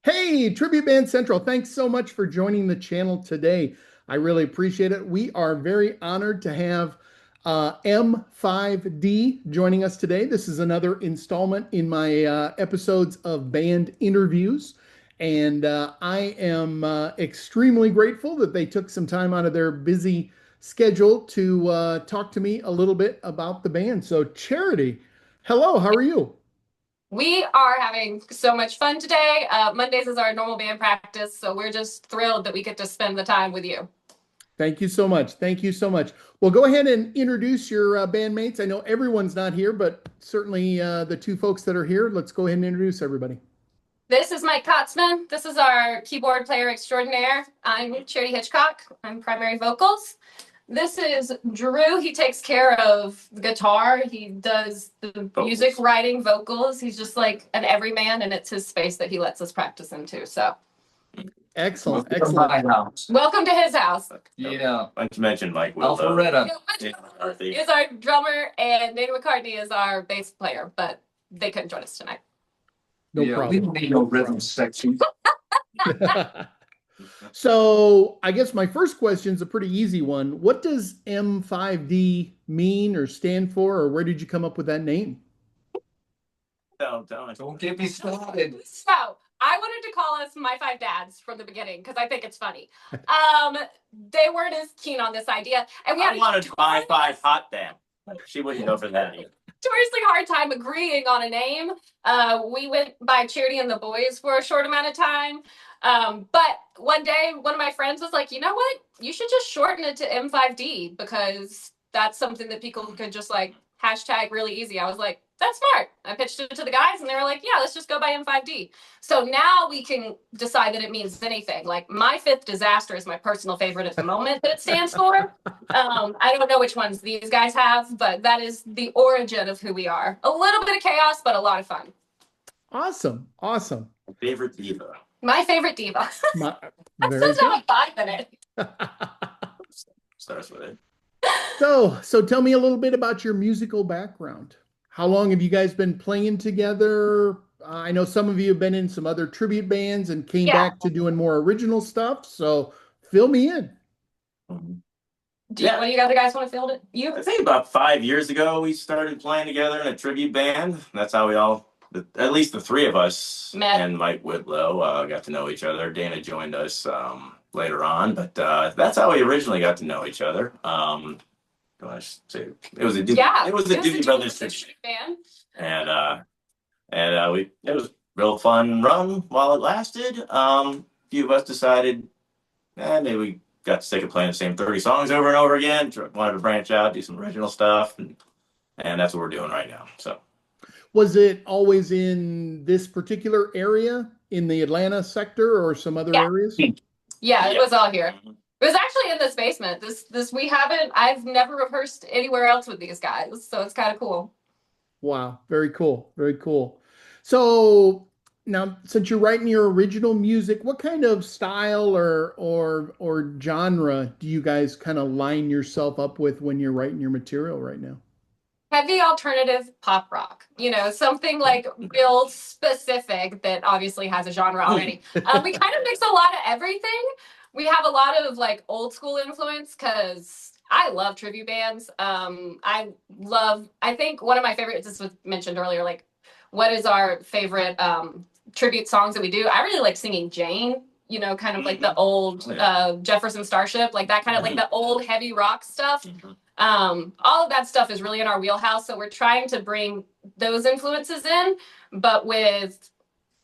Hey, Tribute Band Central, thanks so much for joining the channel today. I really appreciate it. We are very honored to have M5D joining us today. This is another installment in my episodes of band interviews. And I am extremely grateful that they took some time out of their busy schedule to talk to me a little bit about the band. So, Charity, hello, how are you? We are having so much fun today. Mondays is our normal band practice, so we're just thrilled that we get to spend the time with you. Thank you so much. Thank you so much. Well, go ahead and introduce your bandmates. I know everyone's not here, but certainly the two folks that are here, let's go ahead and introduce everybody. This is Mike Kotzman. This is our keyboard player extraordinaire. I'm Charity Hitchcock. I'm primary vocals. This is Drew. He takes care of the guitar. He does the music writing, vocals. He's just like an everyman, and it's his space that he lets us practice into. So Excellent. Welcome to my Excellent. house. welcome to his house. Yeah. Like you mentioned, Mike will Alpharetta. Is our drummer, and Nate McCartney is our bass player, but they couldn't join us tonight. No Yeah, we problem. don't need no rhythm section. So I guess my first question is a pretty easy one. What does M5D mean or stand for, or where did you come up with that name? Don't get me started. So I wanted to call us my five dads from the beginning because I think it's funny. They weren't as keen on this idea, and we had I wanted my five hot damn. She wouldn't go for that either. notoriously hard time agreeing on a name. We went by Charity and the Boys for a short amount of time. But one day, one of my friends was like, you know what? You should just shorten it to M5D because that's something that people could just like hashtag really easy. I was like, that's smart. I pitched it to the guys and they were like, yeah, let's just go by M5D. So now we can decide that it means anything. Like my fifth disaster is my personal favorite at the moment that it stands for. I don't know which ones these guys have, but that is the origin of who we are. A little bit of chaos, but a lot of fun. Awesome. Awesome. Favorite diva. My favorite diva. My, That very doesn't have a five in it. good. Starts with it. So tell me a little bit about your musical background. How long have you guys been playing together? I know some of you have been in some other tribute bands and came Yeah. back to doing more original stuff. So fill me in. What do you other guys want to field it? You? I think about 5 years ago we started playing together in a tribute band. That's how we all, at least the three of us, Met. and Mike Whitlow got to know each other. Dana joined us later on, but that's how we originally got to know each other. Gosh, it was a Yeah. it was a Doobie Brothers tribute, band. and it was a real fun run while it lasted. A few of us decided, maybe we got sick of playing the same 30 songs over and over again. Wanted to branch out, do some original stuff, and that's what we're doing right now. So, Was it always in this particular area in the Atlanta sector or some other Yeah. areas? Yeah, it was all here. It was actually in this basement. I've never rehearsed anywhere else with these guys, so it's kind of cool. Wow, very cool. Very cool. So now, since you're writing your original music, what kind of style or genre do you guys kind of line yourself up with when you're writing your material right now? Heavy alternative pop rock, something like real specific that obviously has a genre already. We kind of mix a lot of everything. We have a lot of like old school influence because I love tribute bands. I think one of my favorites, this was mentioned earlier, like what is our favorite tribute songs that we do? I really like singing Jane, kind of like the old Jefferson Starship, like that kind of like the old heavy rock stuff. All of that stuff is really in our wheelhouse. So we're trying to bring those influences in, but with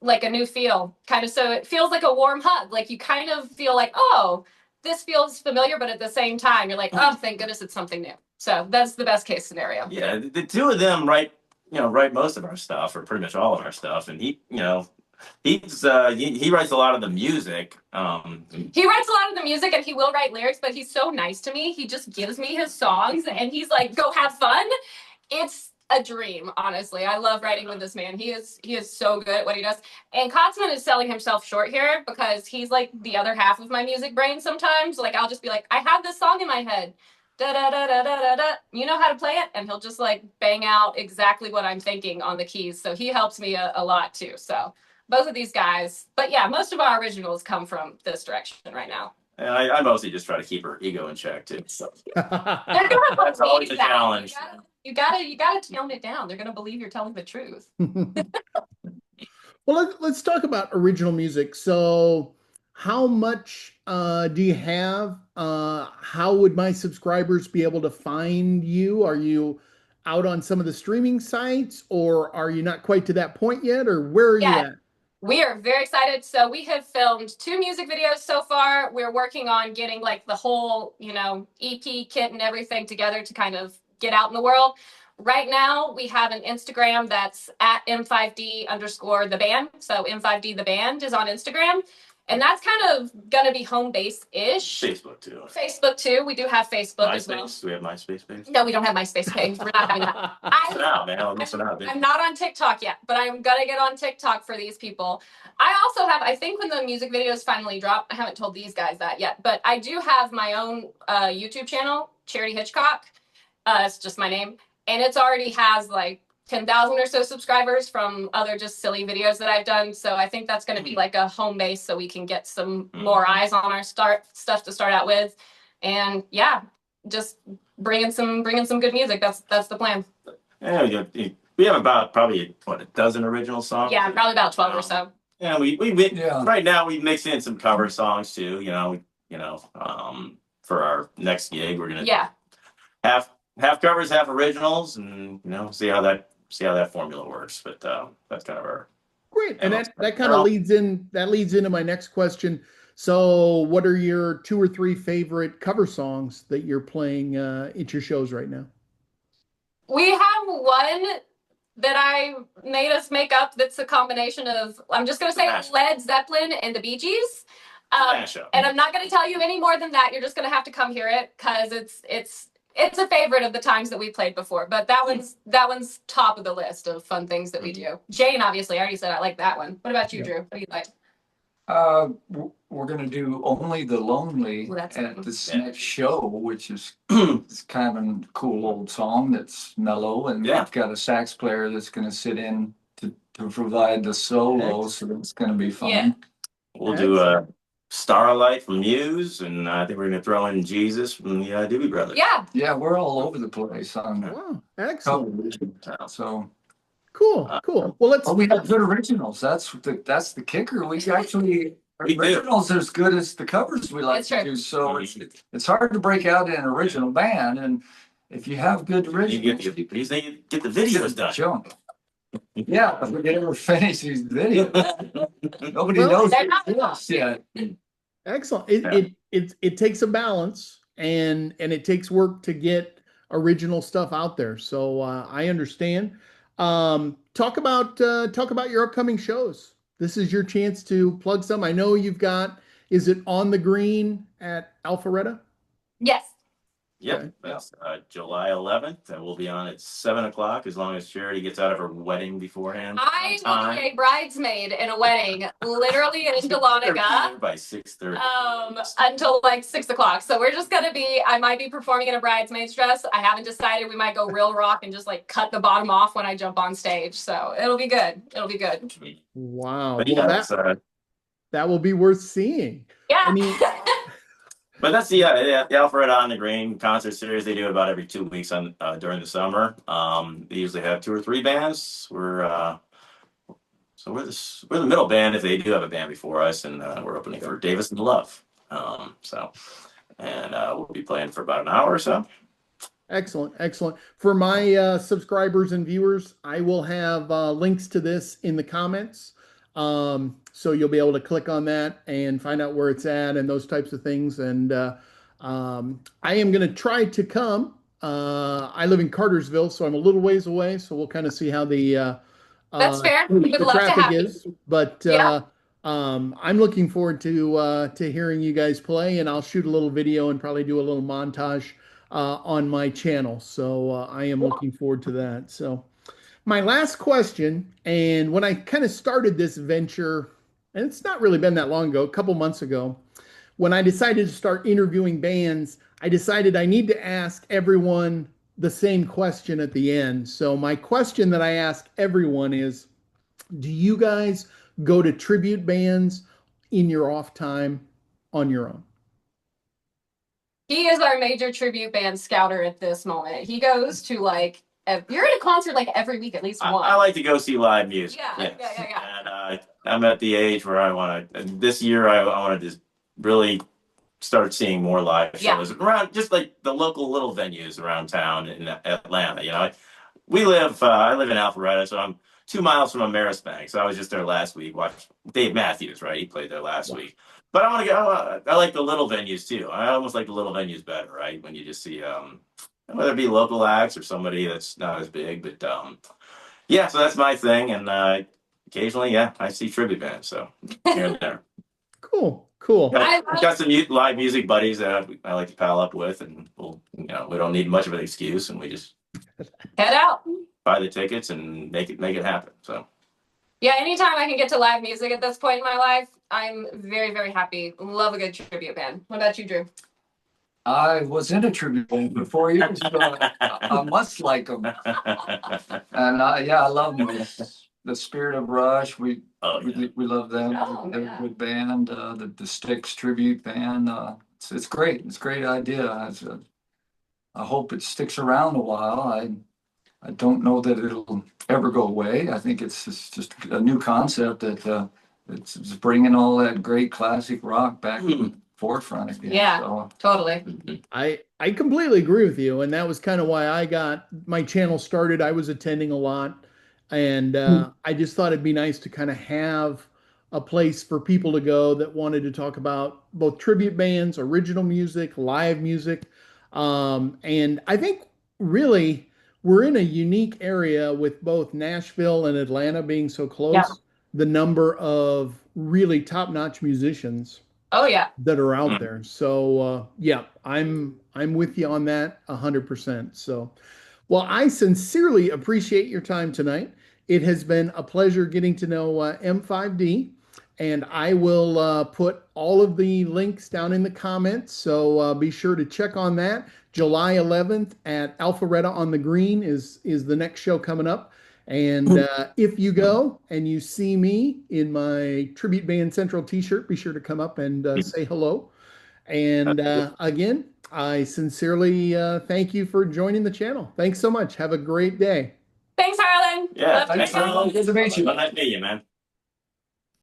like a new feel, kind of so it feels like a warm hug. Like you kind of feel like, oh, this feels familiar, but at the same time, you're like, oh, thank goodness it's something new. So that's the best case scenario. Yeah, the two of them write most of our stuff, or pretty much all of our stuff, and he writes a lot of the music. He writes a lot of the music and he will write lyrics, but he's so nice to me. He just gives me his songs and he's like, go have fun. It's a dream, honestly. I love writing with this man. He is so good at what he does. And Kotzman is selling himself short here because he's like the other half of my music brain sometimes. Like I'll just be like, I have this song in my head. Da da da da da da da. You know how to play it? And he'll just like bang out exactly what I'm thinking on the keys. So he helps me a lot too. So both of these guys. But yeah, most of our originals come from this direction right now. And I mostly just try to keep her ego in check too. So They're gonna that's always a believe that. challenge. You gotta tone it down. They're gonna believe you're telling the truth. Well, let's talk about original music. So, how much do you have? How would my subscribers be able to find you? Are you out on some of the streaming sites, or are you not quite to that point yet, or where are you Yeah. at? We are very excited. So we have filmed 2 music videos so far. We're working on getting like the whole, EP kit and everything together to kind of get out in the world. Right now, we have an Instagram that's at M5D underscore the band. So M5D the band is on Instagram. And that's kind of going to be home base ish. Facebook too. Facebook too. We do have Facebook as well. MySpace. Do we have MySpace page? No, we don't have MySpace page. We're not having that. Missing out, man. I'm missing out. I'm not on TikTok yet, but I'm gonna get on TikTok for these people. I also have, I think when the music videos finally drop, I haven't told these guys that yet, but I do have my own YouTube channel, Charity Hitchcock. It's just my name. And it's already has like 10,000 or so subscribers from other just silly videos that I've done. So I think that's going to be like a home base so we can get some more eyes on our stuff to start out with. And yeah, just bringing some good music. That's the plan. Yeah, we have about probably a dozen original songs. Yeah, probably about 12 or so. Yeah, we right now we mix in some cover songs too. For our next gig we're gonna half covers, half originals, and see how that formula works. But that's kind of our Great, and that kind of leads into my next question. So, what are your 2 or 3 favorite cover songs that you're playing at your shows right now? We have one that I made us make up that's a combination of, I'm just going to say Led Zeppelin and the Bee Gees. And I'm not going to tell you any more than that. You're just going to have to come hear it because it's a favorite of the times that we played before. But that one's top of the list of fun things that we do. Jane, obviously, I already said I like that one. What about you, Drew? What do you like? We're going to do Only the Lonely at this next show, which is it's kind of a cool old song that's mellow, and we've got a sax player that's going to sit in to provide the solo, so it's going to be fun. Yeah. We'll do Starlight from Muse, and I think we're going to throw in Jesus from the Doobie Brothers. Yeah, we're all over the place on that. Wow, excellent. So cool. Well, we have good originals. That's the kicker. We actually originals are as good as the covers we like to do. So it's hard to break out in an original band, and if you have good originals, you get the videos done. Show them. Yeah, if we can ever finish these videos, nobody knows this yet. Excellent. It takes a balance, and it takes work to get original stuff out there. So I understand. Talk about your upcoming shows. This is your chance to plug some. I know you've got. Is it On the Green at Alpharetta? Yes. Yep, Okay. that's July 11th, and we'll be on at 7:00 as long as Charity gets out of her wedding beforehand. I will be a bridesmaid in a wedding, literally in Dahlonega. By 6:30. Until like 6:00. So we're just gonna be. I might be performing in a bridesmaid's dress. I haven't decided. We might go real rock and just like cut the bottom off when I jump on stage. So it'll be good. It'll be good. Wow. But Well, that will be worth seeing. Yeah. I mean, but that's the Alpharetta On the Green concert series. They do about every 2 weeks during the summer. They usually have 2 or 3 bands. We're the middle band if they do have a band before us, and we're opening for Davis and Love. We'll be playing for about an hour or so. Excellent. For my subscribers and viewers, I will have links to this in the comments. So you'll be able to click on that and find out where it's at and those types of things. And I am going to try to come. I live in Cartersville, so I'm a little ways away. So we'll kind of see how the that's fair. We would the love to traffic have is. you. But I'm looking forward to hearing you guys play, and I'll shoot a little video and probably do a little montage on my channel. So I am looking forward to that. So my last question, and when I kind of started this venture, and it's not really been that long ago, a couple months ago, when I decided to start interviewing bands, I decided I need to ask everyone the same question at the end. So my question that I ask everyone is, do you guys go to tribute bands in your off time on your own? He is our major tribute band scouter at this moment. He goes to like you're at a concert like every week, at least one. I like to go see live music. Yeah, yes. yeah. And I'm at the age where I want to. This year, I want to just really start seeing more live shows around, just like the local little venues around town in Atlanta. You know, I live in Alpharetta, so I'm 2 miles from Amerisbank. So I was just there last week. Watched Dave Matthews, right? He played there last week. But I want to go. I like the little venues too. I almost like the little venues better, right? When you just see, whether it be local acts or somebody that's not as big. But yeah, so that's my thing. And occasionally, I see tribute bands. So here and there. Cool. Got some live music buddies that I like to pal up with, and we don't need much of an excuse, and we just head out, buy the tickets, and make it happen. So yeah, anytime I can get to live music at this point in my life, I'm very, very happy. Love a good tribute band. What about you, Drew? I was in a tribute band for 4 years, so I must like them. And I love them. The Spirit of Rush, we love them. They're a good band. The Styx tribute band, it's great. It's a great idea. I hope it sticks around a while. I don't know that it'll ever go away. I think it's just a new concept that it's bringing all that great classic rock back to the forefront again. Yeah, so, totally. I completely agree with you, and that was kind of why I got my channel started. I was attending a lot, and I just thought it'd be nice to kind of have a place for people to go that wanted to talk about both tribute bands, original music, live music. And I think really we're in a unique area with both Nashville and Atlanta being so close. Yeah. The number of really top-notch musicians that are out there. So I'm with you on that 100%. So, well, I sincerely appreciate your time tonight. It has been a pleasure getting to know M5D, and I will put all of the links down in the comments. So be sure to check on that. July 11th at Alpharetta on the Green is the next show coming up. And if you go and you see me in my Tribute Band Central t-shirt, be sure to come up and say hello. And again, I sincerely thank you for joining the channel. Thanks so much. Have a great day. Thanks, Harlan. Yeah, thanks, Harlan. Good to meet you. Nice to meet you, man.